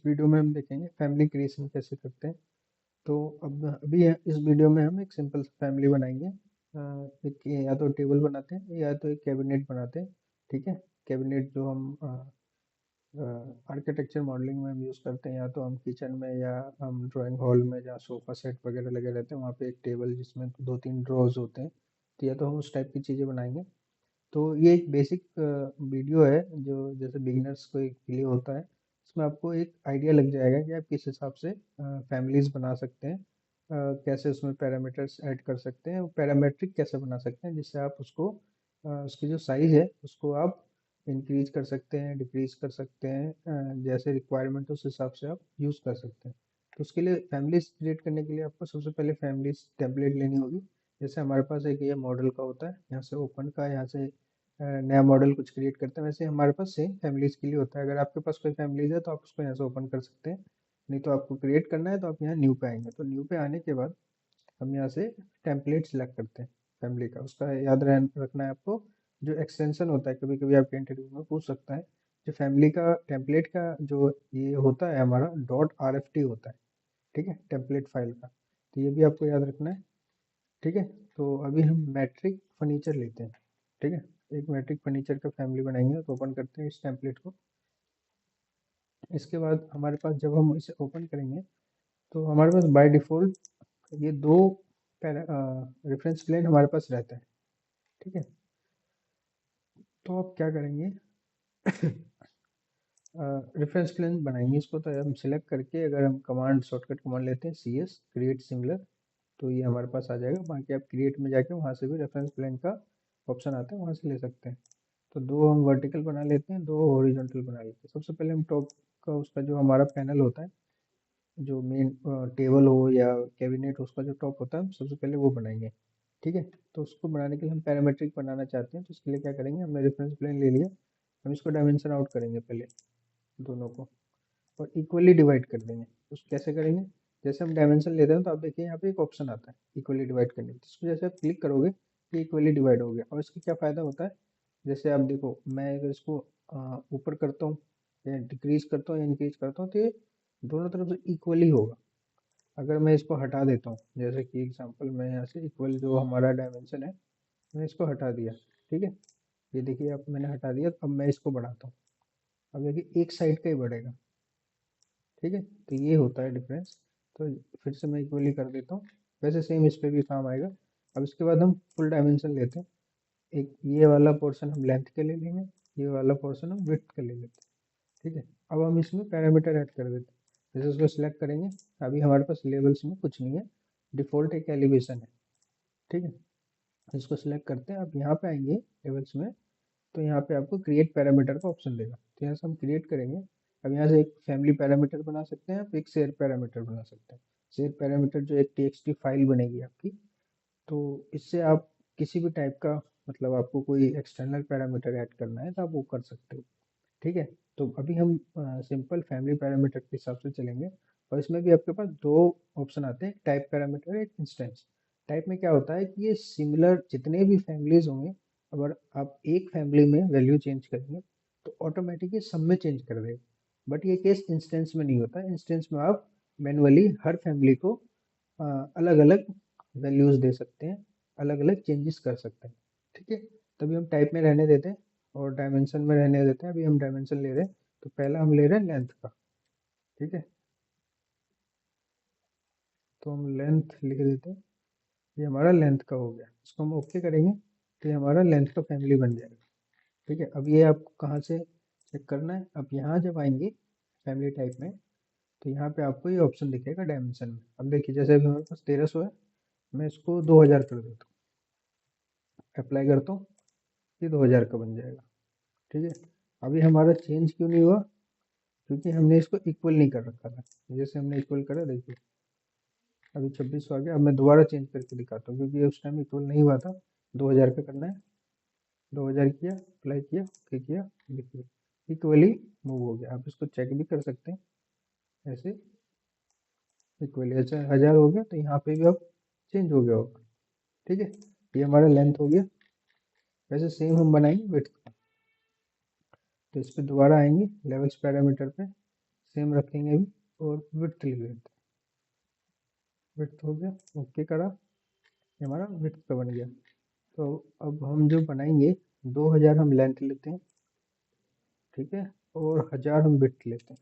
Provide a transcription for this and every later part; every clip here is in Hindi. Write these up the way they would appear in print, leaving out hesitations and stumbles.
वीडियो में हम देखेंगे फैमिली क्रिएशन कैसे करते हैं। तो अब अभी इस वीडियो में हम एक सिंपल फैमिली बनाएंगे। एक या तो टेबल बनाते हैं या तो एक कैबिनेट बनाते हैं। ठीक है, कैबिनेट जो हम आर्किटेक्चर मॉडलिंग में हम यूज़ करते हैं, या तो हम किचन में या हम ड्राइंग हॉल में जहाँ सोफ़ा सेट वगैरह लगे रहते हैं वहाँ पे एक टेबल जिसमें 2-3 ड्रॉर्स होते हैं। तो या तो हम उस टाइप की चीज़ें बनाएंगे। तो ये एक बेसिक वीडियो है जो जैसे बिगिनर्स को के लिए होता है। इसमें आपको एक आइडिया लग जाएगा कि आप किस हिसाब से फैमिलीज बना सकते हैं, कैसे उसमें पैरामीटर्स ऐड कर सकते हैं, पैरामेट्रिक कैसे बना सकते हैं जिससे आप उसको उसकी जो साइज़ है उसको आप इंक्रीज कर सकते हैं, डिक्रीज कर सकते हैं, जैसे रिक्वायरमेंट उस हिसाब से आप यूज़ कर सकते हैं। तो उसके लिए फैमिलीज क्रिएट करने के लिए आपको सबसे पहले फैमिलीज टेम्पलेट लेनी होगी। जैसे हमारे पास एक ये मॉडल का होता है, यहाँ से ओपन का, यहाँ से नया मॉडल कुछ क्रिएट करते हैं, वैसे हमारे पास सेम फैमिलीज के लिए होता है। अगर आपके पास कोई फैमिलीज है तो आप उसको यहाँ से ओपन कर सकते हैं, नहीं तो आपको क्रिएट करना है तो आप यहाँ न्यू पे आएंगे। तो न्यू पे आने के बाद हम यहाँ से टेम्पलेट सिलेक्ट करते हैं फैमिली का। उसका याद रखना है आपको, जो एक्सटेंशन होता है, कभी कभी आपके इंटरव्यू में पूछ सकता है, जो फैमिली का टेम्पलेट का जो ये होता है हमारा .rft होता है। ठीक है, टेम्पलेट फाइल का, तो ये भी आपको याद रखना है। ठीक है, तो अभी हम मैट्रिक फर्नीचर लेते हैं। ठीक है, एक मैट्रिक फर्नीचर का फैमिली बनाएंगे तो ओपन करते हैं इस टेम्पलेट को। इसके बाद हमारे पास जब हम इसे ओपन करेंगे तो हमारे पास बाय डिफ़ॉल्ट ये दो रेफरेंस प्लेन हमारे पास रहता है। ठीक है, तो आप क्या करेंगे, रेफरेंस प्लेन बनाएंगे इसको। तो हम सिलेक्ट करके अगर हम कमांड शॉर्टकट कमांड लेते हैं CS क्रिएट सिमिलर, तो ये हमारे पास आ जाएगा। बाकी आप क्रिएट में जाके वहाँ से भी रेफरेंस प्लेन का ऑप्शन आता है, वहाँ से ले सकते हैं। तो दो हम वर्टिकल बना लेते हैं, दो हॉरिजॉन्टल बना लेते हैं। सबसे पहले हम टॉप का उसका जो हमारा पैनल होता है, जो मेन टेबल हो या कैबिनेट, उसका जो टॉप होता है हम सबसे पहले वो बनाएंगे। ठीक है, तो उसको बनाने के लिए हम पैरामेट्रिक बनाना चाहते हैं, तो उसके लिए क्या करेंगे, हमने रेफरेंस प्लेन ले लिया, हम इसको डायमेंशन आउट करेंगे पहले दोनों को, और इक्वली डिवाइड कर देंगे। उसको कैसे करेंगे, जैसे हम डायमेंशन लेते हैं तो आप देखिए यहाँ पे एक ऑप्शन आता है इक्वली डिवाइड करने की, तो इसको जैसे आप क्लिक करोगे ये इक्वली डिवाइड हो गया। और इसका क्या फ़ायदा होता है, जैसे आप देखो, मैं अगर इसको ऊपर करता हूँ या डिक्रीज करता हूँ या इंक्रीज करता हूँ तो ये दोनों तरफ से इक्वली होगा। अगर मैं इसको हटा देता हूँ, जैसे कि एग्जांपल मैं यहाँ से इक्वल जो हमारा डायमेंशन है मैं इसको हटा दिया। ठीक है, ये देखिए अब मैंने हटा दिया, अब मैं इसको बढ़ाता हूँ, अब देखिए एक साइड का ही बढ़ेगा। ठीक है, तो ये होता है डिफरेंस। तो फिर से मैं इक्वली कर देता हूँ, वैसे सेम इस पे भी काम आएगा। अब इसके बाद हम फुल डायमेंशन लेते हैं। एक ये वाला पोर्शन हम लेंथ के ले लेंगे, ये वाला पोर्शन हम विड्थ के ले लेते हैं। ठीक है, अब हम इसमें पैरामीटर ऐड कर देते हैं। जैसे उसको सिलेक्ट करेंगे, अभी हमारे पास लेवल्स में कुछ नहीं है, डिफ़ॉल्ट एक एलिवेशन है। ठीक है, इसको सिलेक्ट करते हैं, अब यहाँ पे आएंगे लेवल्स में, तो यहाँ पे आपको क्रिएट पैरामीटर का ऑप्शन देगा, तो यहाँ से हम क्रिएट करेंगे। अब यहाँ से एक फैमिली पैरामीटर बना सकते हैं, आप एक शेयर पैरामीटर बना सकते हैं। शेयर पैरामीटर जो एक TXT फाइल बनेगी आपकी, तो इससे आप किसी भी टाइप का, मतलब आपको कोई एक्सटर्नल पैरामीटर ऐड करना है तो आप वो कर सकते हो। ठीक है, तो अभी हम सिंपल फैमिली पैरामीटर के हिसाब से चलेंगे। और इसमें भी आपके पास दो ऑप्शन आते हैं, टाइप पैरामीटर, एक इंस्टेंस। टाइप में क्या होता है कि ये सिमिलर जितने भी फैमिलीज होंगे, अगर आप एक फैमिली में वैल्यू चेंज करेंगे तो ऑटोमेटिकली सब में चेंज कर देगा। बट ये केस इंस्टेंस में नहीं होता। इंस्टेंस में आप मैनुअली हर फैमिली को अलग अलग वैल्यूज दे सकते हैं, अलग अलग चेंजेस कर सकते हैं। ठीक है, तभी हम टाइप में रहने देते हैं और डायमेंशन में रहने देते हैं। अभी हम डायमेंशन ले रहे हैं, तो पहला हम ले रहे हैं लेंथ का। ठीक है, तो हम लेंथ लिख देते हैं, ये हमारा लेंथ का हो गया। इसको हम ओके करेंगे तो ये हमारा लेंथ का फैमिली बन जाएगा। ठीक है, अब ये आपको कहाँ से चेक करना है, अब यहाँ जब आएंगे फैमिली टाइप में, तो यहाँ पे आपको ये ऑप्शन दिखेगा डायमेंशन में। अब देखिए जैसे अभी हमारे पास 1300 है, मैं इसको 2000 कर देता हूँ, अप्लाई करता हूँ, ये 2000 का बन जाएगा। ठीक है, अभी हमारा चेंज क्यों नहीं हुआ, क्योंकि हमने इसको इक्वल नहीं कर रखा था। जैसे हमने इक्वल करा, देखिए अभी 2600 आ गया। अब मैं दोबारा चेंज करके दिखाता हूँ, क्योंकि उस टाइम इक्वल नहीं हुआ था। 2000 का करना है, 2000 किया, अप्लाई किया, ओके किया, देखिए इक्वली मूव हो गया। आप इसको चेक भी कर सकते हैं, ऐसे इक्वली। अच्छा 1000 हो गया तो यहाँ पे भी अब चेंज हो गया होगा। ठीक है, ये हमारा लेंथ हो गया। वैसे सेम हम बनाएंगे विड्थ का, तो इस पर दोबारा आएंगे लेवल्स पैरामीटर पे, सेम रखेंगे अभी, और विड्थ लिख देते हैं। विड्थ हो गया, ओके करा, ये हमारा विड्थ का बन गया। तो अब हम जो बनाएंगे, 2000 हम लेंथ लेते हैं, ठीक है, और 1000 हम विड्थ लेते हैं।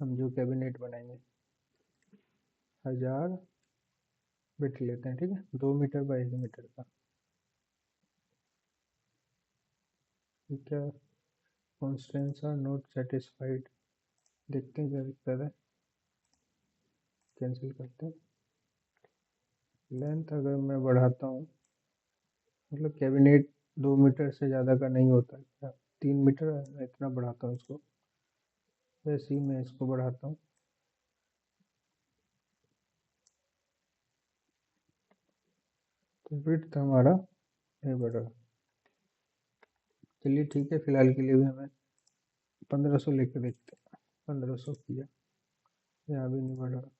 हम जो कैबिनेट बनाएंगे 1000 विड्थ लेते हैं, ठीक है, 2 मीटर बाई 1 मीटर का। ठीक है, कॉन्स्टेंट्स आर नॉट सेटिस्फाइड, देखते हैं क्या दिक्कत है, कैंसिल करते हैं। लेंथ अगर मैं बढ़ाता हूँ, मतलब कैबिनेट 2 मीटर से ज़्यादा का नहीं होता है क्या, 3 मीटर है, मैं इतना बढ़ाता हूँ इसको, वैसे ही मैं इसको बढ़ाता हूँ। तो विड्थ हमारा ये बढ़ रहा। चलिए ठीक है, फिलहाल के लिए भी हमें 1500 लेके देखते हैं। 1500 किया, यहाँ भी नहीं बढ़ रहा,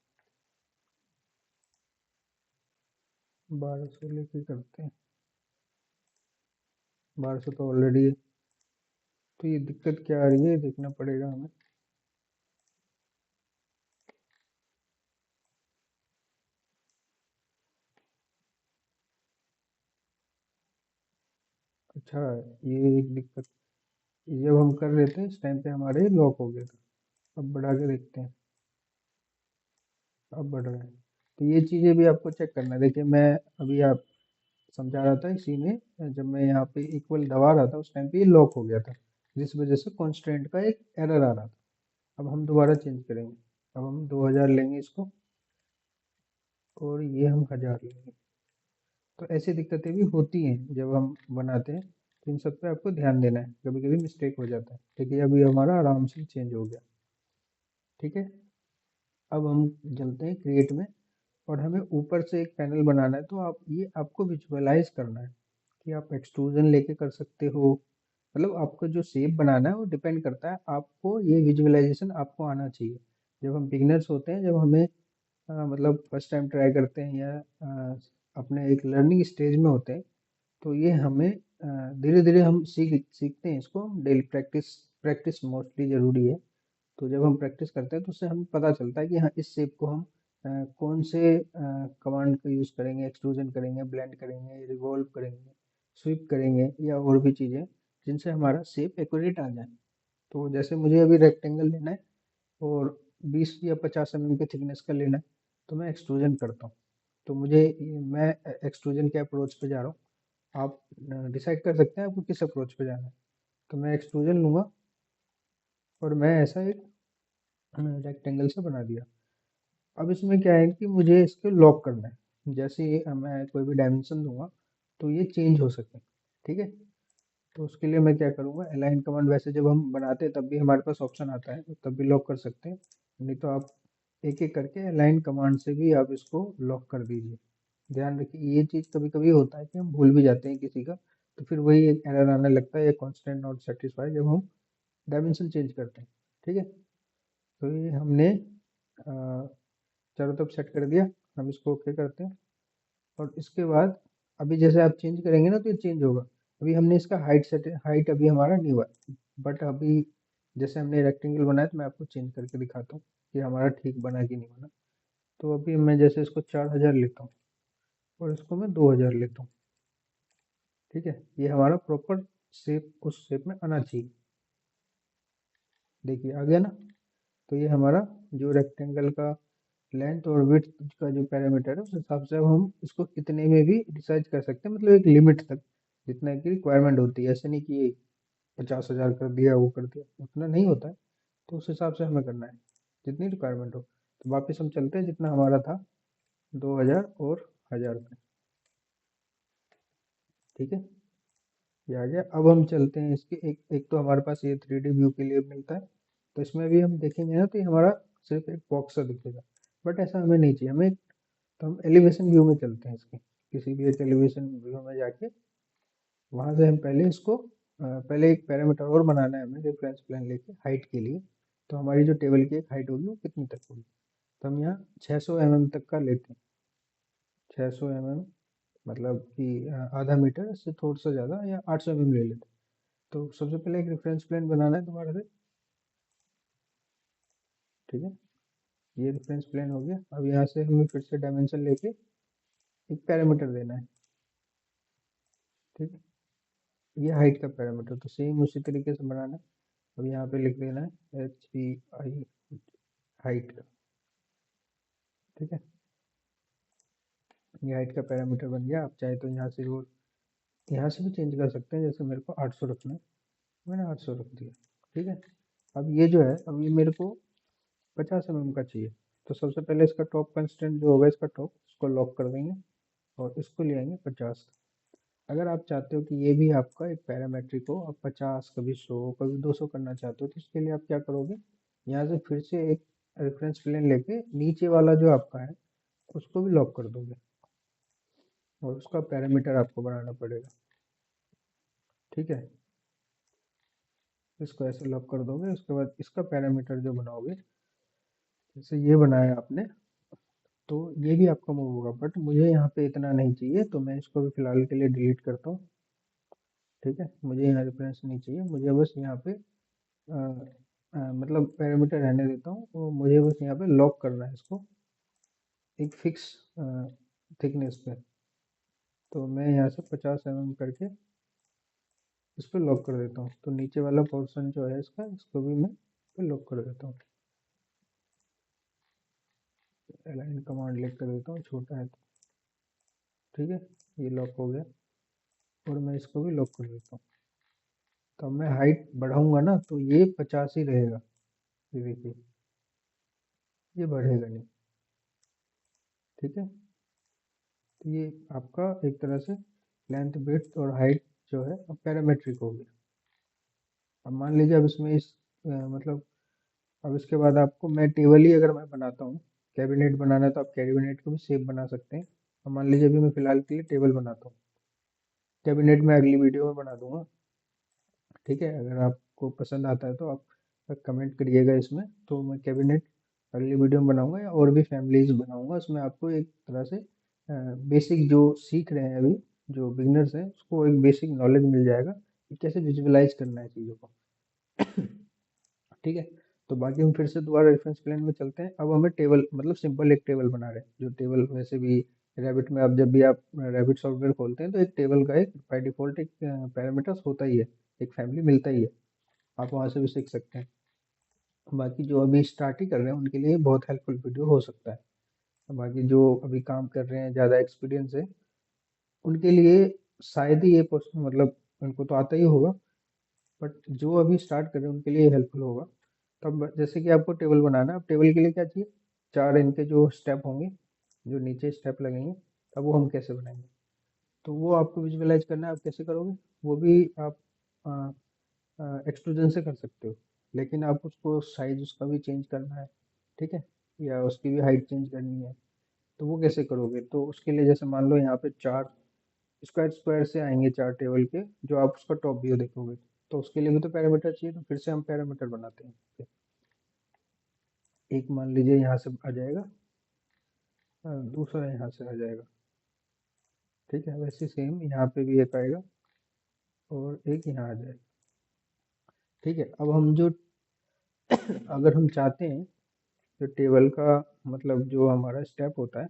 1200 लेके करते हैं। 1200 तो ऑलरेडी है, तो ये दिक्कत क्या आ रही है, देखना पड़ेगा हमें। अच्छा, ये एक दिक्कत, जब हम कर रहे थे इस टाइम पे हमारे लॉक हो गया था। अब बढ़ा के देखते हैं, अब बढ़ रहा है। तो ये चीज़ें भी आपको चेक करना है। देखिए मैं अभी आप समझा रहा था, इसी में जब मैं यहाँ पे इक्वल दबा रहा था उस टाइम पे ये लॉक हो गया था, जिस वजह से कॉन्स्टेंट का एक एरर आ रहा था। अब हम दोबारा चेंज करेंगे, अब हम 2000 लेंगे इसको, और ये हम 1000 लेंगे। तो ऐसी दिक्कतें भी होती हैं जब हम बनाते हैं, तो इन सब पे आपको ध्यान देना है, कभी कभी मिस्टेक हो जाता है। ठीक है, अभी हमारा आराम से चेंज हो गया। ठीक है, अब हम चलते हैं क्रिएट में, और हमें ऊपर से एक पैनल बनाना है। तो आप ये आपको विजुअलाइज करना है कि आप एक्सट्रूजन लेके कर सकते हो, मतलब आपको जो शेप बनाना है वो डिपेंड करता है, आपको ये विजुअलाइजेशन आपको आना चाहिए। जब हम बिगनर्स होते हैं, जब हमें मतलब फर्स्ट टाइम ट्राई करते हैं, या अपने एक लर्निंग स्टेज में होते हैं, तो ये हमें धीरे धीरे हम सीखते हैं इसको। डेली प्रैक्टिस, प्रैक्टिस मोस्टली ज़रूरी है। तो जब हम प्रैक्टिस करते हैं तो उससे हमें पता चलता है कि हाँ, इस शेप को हम कौन से कमांड का यूज़ करेंगे, एक्सट्रूजन करेंगे, ब्लेंड करेंगे, रिवॉल्व करेंगे, स्वीप करेंगे, या और भी चीज़ें जिनसे हमारा शेप एक्यूरेट आ जाए। तो जैसे मुझे अभी रेक्टेंगल लेना है, और 20 या 50 mm के थिकनेस का लेना है, तो मैं एक्सट्रूजन करता हूँ। तो मैं एक्सट्रूजन के अप्रोच पे जा रहा हूँ। आप डिसाइड कर सकते हैं आपको किस अप्रोच पे जाना है। तो मैं एक्सट्रूजन लूँगा, और मैं ऐसा एक रेक्टेंगल से बना दिया। अब इसमें क्या है कि मुझे इसको लॉक करना है, जैसे ही मैं कोई भी डायमेंशन दूंगा तो ये चेंज हो सके। ठीक है, तो उसके लिए मैं क्या करूँगा, अलाइन कमांड, वैसे जब हम बनाते हैं तब भी हमारे पास ऑप्शन आता है, तब भी लॉक कर सकते हैं, नहीं तो आप एक एक करके अलाइन कमांड से भी आप इसको लॉक कर दीजिए। ध्यान रखिए, ये चीज़ कभी कभी होता है कि हम भूल भी जाते हैं किसी का, तो फिर वही एक एरर आने लगता है, या कॉन्स्टेंट नॉट सेटिस्फाई, जब हम डायमेंशन चेंज करते हैं। ठीक है, तो ये हमने चारों तरफ सेट कर दिया। हम इसको ओके करते हैं, और इसके बाद अभी जैसे आप चेंज करेंगे ना, तो ये चेंज होगा। अभी हमने इसका हाइट सेट, हाइट अभी हमारा नहीं हुआ, बट अभी जैसे हमने रेक्टेंगल बनाया, तो मैं आपको चेंज करके दिखाता हूँ कि हमारा ठीक बना कि नहीं बना। तो अभी मैं जैसे इसको 4000 लेता हूँ, और इसको मैं 2000 लेता हूँ। ठीक है, ये हमारा प्रॉपर शेप उस शेप में आना चाहिए। देखिए आ गया ना। तो ये हमारा जो रेक्टेंगल का लेंथ और विड्थ का जो पैरामीटर है, उस हिसाब से अब हम इसको इतने में भी डिसाइड कर सकते हैं, मतलब एक लिमिट तक जितना की रिक्वायरमेंट होती है। ऐसे नहीं कि 50,000 कर दिया, वो कर दिया, उतना नहीं होता है। तो उस हिसाब से हमें करना है जितनी रिक्वायरमेंट हो। तो वापस हम चलते हैं, जितना हमारा था 2000 और 1000 पे। ठीक है, ये आ गया। अब हम चलते हैं इसके एक एक, तो हमारे पास ये 3D व्यू के लिए मिलता है, तो इसमें भी हम देखेंगे ना, तो ये हमारा सिर्फ एक बॉक्स सा दिखेगा, बट ऐसा हमें नहीं चाहिए। हमें, तो हम एलिवेशन व्यू में चलते हैं इसके, किसी भी एक एलिवेशन व्यू में जाके वहां से हम पहले इसको पहले एक पैरामीटर और बनाना है हमें, रेफरेंस प्लेन लेके हाइट के लिए। तो हमारी जो टेबल की एक हाइट होगी वो कितनी तक होगी, तो हम यहाँ 600 mm तक का लेते हैं। 600 mm मतलब कि आधा मीटर से थोड़ा सा ज़्यादा, या 800 mm ले लेते हैं। तो सबसे पहले एक रेफरेंस प्लेन बनाना है दोबारा से। ठीक है, ये रेफरेंस प्लेन हो गया। अब यहाँ से हमें फिर से डायमेंशन लेके एक पैरामीटर देना है। ठीक है, ये हाइट का पैरामीटर, तो सेम उसी तरीके से बनाना है। अब यहाँ पे लिख देना है HEI, हाइट का। ठीक है, ये हाइट का पैरामीटर बन गया। आप चाहे तो यहाँ से वो यहाँ से भी चेंज कर सकते हैं, जैसे मेरे को 800 रखना है, मैंने 800 रख दिया। ठीक है, अब ये जो है, अब ये मेरे को 50 mm का चाहिए। तो सबसे पहले इसका टॉप कंस्टेंट जो होगा, इसका टॉप, उसको लॉक कर देंगे और इसको ले आएंगे 50। अगर आप चाहते हो कि ये भी आपका एक पैरामेट्रिक हो, आप 50 कभी 100 कभी 200 करना चाहते हो, तो इसके लिए आप क्या करोगे, यहाँ से फिर से एक रेफरेंस प्लेन लेके नीचे वाला जो आपका है उसको भी लॉक कर दोगे और उसका पैरामीटर आपको बनाना पड़ेगा। ठीक है, इसको ऐसे लॉक कर दोगे, उसके बाद इसका पैरामीटर जो बनाओगे, जैसे ये बनाया आपने, तो ये भी आपका मूव होगा, बट मुझे यहाँ पे इतना नहीं चाहिए, तो मैं इसको भी फिलहाल के लिए डिलीट करता हूँ। ठीक है, मुझे यहाँ रेफरेंस नहीं चाहिए, मुझे बस यहाँ पे मतलब पैरामीटर रहने देता हूँ, तो मुझे बस यहाँ पे लॉक करना है इसको एक फिक्स थिकनेस पे। तो मैं यहाँ से 50 mm करके इस पर लॉक कर देता हूँ, तो नीचे वाला पोर्शन जो है इसका, इसको भी मैं पे लॉक कर देता हूँ। अलाइन कमांड लिख कर देता हूँ, छोटा है तो। ठीक है, ये लॉक हो गया और मैं इसको भी लॉक कर देता हूँ। तो अब मैं हाइट बढ़ाऊंगा ना, तो ये 50 ही रहेगा। ये देखिए, ये बढ़ेगा नहीं। ठीक है, तो ये आपका एक तरह से लेंथ, विड्थ और हाइट जो है अब पैरामेट्रिक हो गया। अब मान लीजिए, अब इसमें मतलब अब इसके बाद आपको मैं टेबल ही अगर मैं बनाता हूँ, कैबिनेट बनाना है तो आप कैबिनेट को भी शेप बना सकते हैं। अब मान लीजिए अभी मैं फिलहाल के लिए टेबल बनाता हूँ, कैबिनेट में अगली वीडियो में बना दूंगा। ठीक है, अगर आपको पसंद आता है तो आप कमेंट करिएगा इसमें, तो मैं कैबिनेट अगली वीडियो में बनाऊंगा, या और भी फैमिलीज बनाऊंगा। उसमें आपको एक तरह से बेसिक जो सीख रहे हैं अभी, जो बिगनर्स हैं, उसको एक बेसिक नॉलेज मिल जाएगा कि कैसे विजुअलाइज करना है चीज़ों को। ठीक है, तो बाकी हम फिर से दोबारा रेफरेंस प्लेन में चलते हैं। अब हमें टेबल, मतलब सिंपल एक टेबल बना रहे हैं, जो टेबल वैसे भी रैबिट में, आप जब भी आप रैबिट सॉफ्टवेयर खोलते हैं तो एक टेबल का एक बाय डिफॉल्ट एक पैरामीटर्स होता ही है, एक फैमिली मिलता ही है। आप वहाँ से भी सीख सकते हैं। बाकी जो अभी स्टार्ट ही कर रहे हैं उनके लिए बहुत हेल्पफुल वीडियो हो सकता है। बाकी जो अभी काम कर रहे हैं, ज़्यादा एक्सपीरियंस है, उनके लिए शायद ही ये मतलब उनको तो आता ही होगा, बट जो अभी स्टार्ट कर रहे हैं उनके लिए हेल्पफुल होगा। तब जैसे कि आपको टेबल बनाना है, अब टेबल के लिए क्या चाहिए, 4 इनके जो स्टेप होंगे, जो नीचे स्टेप लगेंगे, तब वो हम कैसे बनाएंगे, तो वो आपको विजुअलाइज करना है। आप कैसे करोगे, वो भी आप एक्सट्रूजन से कर सकते हो, लेकिन आप उसको साइज उसका भी चेंज करना है। ठीक है, या उसकी भी हाइट चेंज करनी है, तो वो कैसे करोगे, तो उसके लिए जैसे मान लो यहाँ पे 4 स्क्वायर स्क्वायर से आएंगे, 4 टेबल के, जो आप उसका टॉप व्यू देखोगे, तो उसके लिए भी तो पैरामीटर चाहिए, तो फिर से हम पैरामीटर बनाते हैं। एक मान लीजिए यहाँ से आ जाएगा, दूसरा यहाँ से आ जाएगा। ठीक है, वैसे सेम यहाँ पे भी एक आएगा और एक यहाँ आ जाएगा। ठीक है, अब हम जो अगर हम चाहते हैं, जो टेबल का मतलब जो हमारा स्टेप होता है,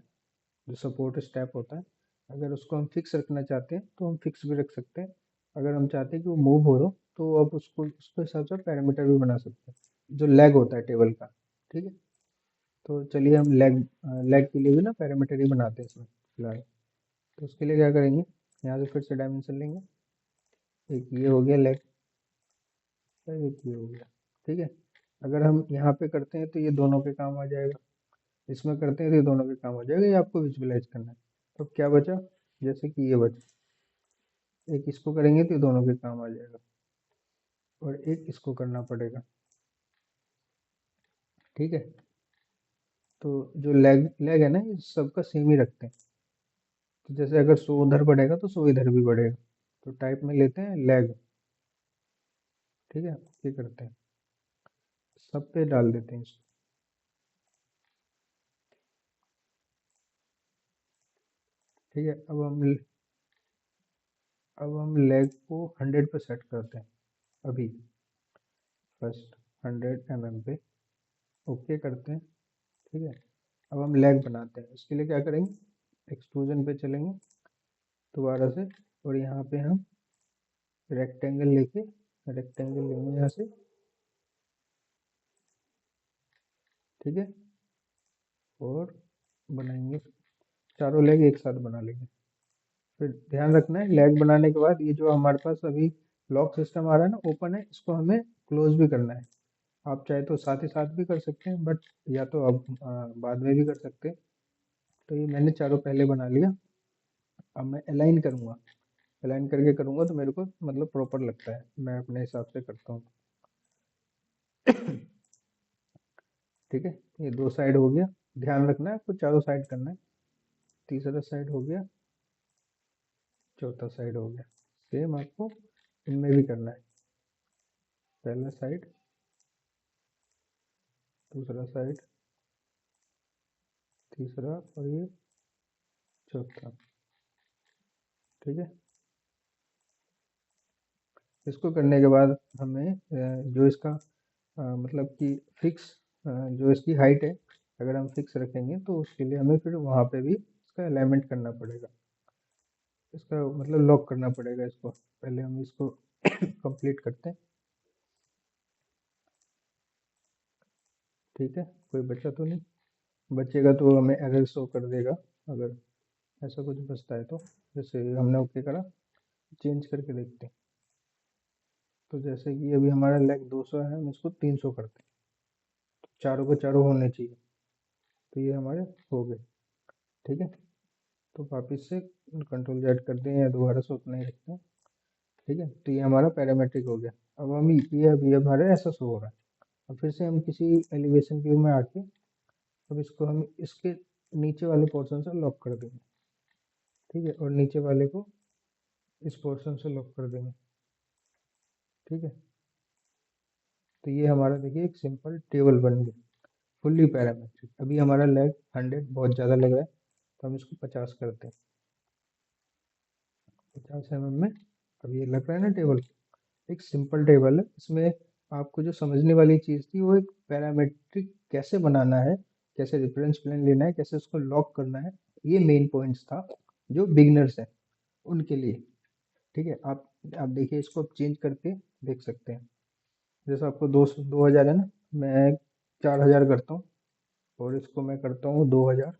जो सपोर्ट स्टेप होता है, अगर उसको हम फिक्स रखना चाहते हैं तो हम फिक्स भी रख सकते हैं। अगर हम चाहते हैं कि वो मूव हो तो आप उसको उसके हिसाब से पैरामीटर भी बना सकते हैं, जो लेग होता है टेबल का। ठीक है, तो चलिए हम लेग लेग के लिए भी ना पैरामीटर ही बनाते हैं इसमें फिलहाल। तो उसके लिए क्या करेंगे, यहाँ से फिर से डायमेंशन लेंगे, एक ये हो गया लेग, एक ये हो गया। ठीक है, अगर हम यहाँ पे करते हैं तो ये दोनों के काम आ जाएगा, इसमें करते हैं तो ये दोनों के काम आ जाएगा, ये आपको विजुअलाइज करना है। तो क्या बचा, जैसे कि ये बचा, एक इसको करेंगे तो ये दोनों के काम आ जाएगा, और एक इसको करना पड़ेगा। ठीक है, तो जो लेग लेग है ना, ये सबका सेम ही रखते हैं। तो जैसे अगर 100 उधर बढ़ेगा तो 100 इधर भी बढ़ेगा, तो टाइप में लेते हैं लेग। ठीक है, ये करते हैं, सब पे डाल देते हैं इसको। ठीक है, अब हम लेग को 100 पे सेट करते हैं अभी, फर्स्ट 100 mm पे, ओके करते हैं। ठीक है, अब हम लेग बनाते हैं। इसके लिए क्या करेंगे, एक्सट्रूजन पे चलेंगे दोबारा से, और यहाँ पे हम रेक्टेंगल लेंगे यहाँ से। ठीक है, और बनाएंगे, चारों लेग एक साथ बना लेंगे। फिर ध्यान रखना है, लेग बनाने के बाद ये जो हमारे पास अभी लॉक सिस्टम आ रहा है ना, ओपन है, इसको हमें क्लोज भी करना है। आप चाहे तो साथ ही साथ भी कर सकते हैं, बट या तो अब बाद में भी कर सकते हैं। तो ये मैंने चारों पहले बना लिया। अब मैं अलाइन करूँगा, अलाइन करके करूँगा तो मेरे को मतलब प्रॉपर लगता है, मैं अपने हिसाब से करता हूँ। ठीक है, ये दो साइड हो गया। ध्यान रखना है आपको चारों साइड करना है। तीसरा साइड हो गया, चौथा साइड हो गया। सेम आपको इनमें भी करना है। पहला साइड, दूसरा साइड, तीसरा, और ये चौथा। ठीक है, इसको करने के बाद हमें जो इसका मतलब कि फिक्स जो इसकी हाइट है, अगर हम फिक्स रखेंगे तो उसके लिए हमें फिर वहाँ पे भी इसका अलाइनमेंट करना पड़ेगा, इसका मतलब लॉक करना पड़ेगा इसको। पहले हम इसको कंप्लीट करते हैं। ठीक है, कोई बचा तो नहीं, बचेगा तो हमें एरर शो कर देगा अगर ऐसा कुछ बचता है तो। जैसे हमने ओके करा, चेंज करके देखते हैं। तो जैसे कि अभी हमारा लेग 200 है, हम इसको 300 करते हैं, तो चारों को चारों होने चाहिए। तो ये हमारे हो गए। ठीक है, तो वापस से कंट्रोल जेड करते हैं या दोबारा से उतना ही रखते हैं। ठीक है, तो ये हमारा पैरामेट्रिक हो गया। अब हम ये अभी हमारे ऐसा शो हो रहा है। अब फिर से हम किसी एलिवेशन व्यू में आके अब इसको हम इसके नीचे वाले पोर्शन से लॉक कर देंगे। ठीक है, और नीचे वाले को इस पोर्शन से लॉक कर देंगे। ठीक है, तो ये हमारा देखिए एक सिंपल टेबल बन गया, फुल्ली पैरामेट्रिक। अभी हमारा लेग 100 बहुत ज़्यादा लग रहा है, तो हम इसको 50 करते हैं, 50 mm में। अब ये लग रहा है ना टेबल, एक सिंपल टेबल है। इसमें आपको जो समझने वाली चीज़ थी वो एक पैरामेट्रिक कैसे बनाना है, कैसे रेफरेंस प्लेन लेना है, कैसे उसको लॉक करना है, ये मेन पॉइंट्स था जो बिगनर्स हैं उनके लिए। ठीक है, आप देखिए, इसको आप चेंज करके देख सकते हैं। जैसे आपको 2000 है ना, मैं 4000 करता हूँ, और इसको मैं करता हूँ 2000,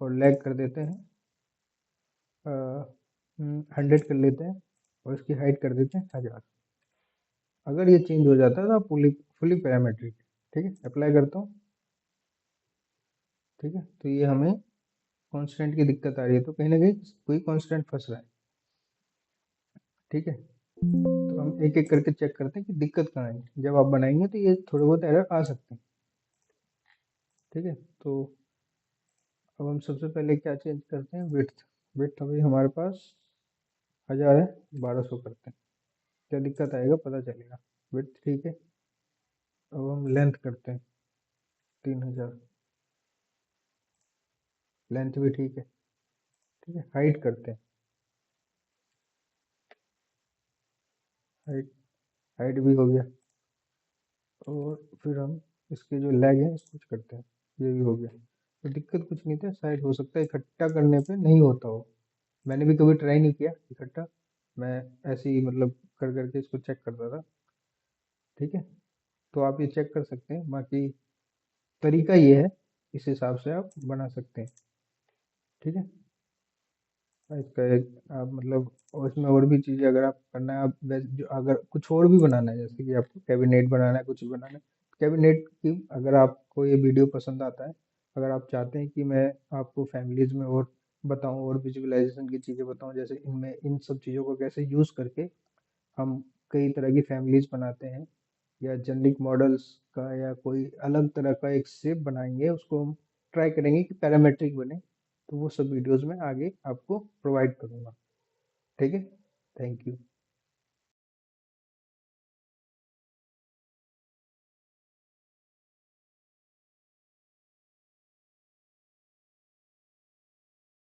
और लैग कर देते हैं 100 कर लेते हैं, और इसकी हाइट कर देते हैं 1000। अगर ये चेंज हो जाता है तो आप फुली फुली पैरामेट्रिक। ठीक है, अप्लाई करता हूँ। ठीक है, तो ये हमें कांस्टेंट की दिक्कत आ रही है, तो कहीं ना कहीं कोई कांस्टेंट फंस रहा है। ठीक है, तो हम एक एक करके चेक करते हैं कि दिक्कत कहाँ है। जब आप बनाएंगे तो ये थोड़े बहुत एरर आ सकते हैं। ठीक है, तो अब हम सबसे पहले क्या चेंज करते हैं, विड्थ। विड्थ अभी हमारे पास 1000 है, 1200 करते हैं, क्या दिक्कत आएगा पता चलेगा। विड्थ ठीक है। अब हम लेंथ करते हैं 3000, लेंथ भी ठीक है। ठीक है, हाइट करते हैं, हाइट हाइट भी हो गया। और फिर हम इसके जो लेग हैं इसको कुछ करते हैं, ये भी हो गया। तो दिक्कत कुछ नहीं था, शायद हो सकता है इकट्ठा करने पे नहीं होता हो। मैंने भी कभी ट्राई नहीं किया इकट्ठा, मैं ऐसे ही मतलब कर करके इसको चेक करता था। ठीक है, तो आप ये चेक कर सकते हैं, बाकी तरीका ये है, इस हिसाब से आप बना सकते हैं। ठीक है, इसका एक आप मतलब, और इसमें और भी चीज़ें अगर आप करना है, आप जो अगर कुछ और भी बनाना है, जैसे कि आपको कैबिनेट बनाना है, कुछ भी बनाना है, कैबिनेट की अगर आपको ये वीडियो पसंद आता है, अगर आप चाहते हैं कि मैं आपको फैमिलीज़ में और बताऊं और विजुअलाइजेशन की चीज़ें बताऊं, जैसे इनमें इन सब चीज़ों को कैसे यूज़ करके हम कई तरह की फैमिलीज़ बनाते हैं, या जेनेरिक मॉडल्स का, या कोई अलग तरह का एक शेप बनाएंगे, उसको हम ट्राई करेंगे कि पैरामेट्रिक बने, तो वो सब वीडियोस में आगे आपको प्रोवाइड करूँगा। ठीक है, थैंक यू।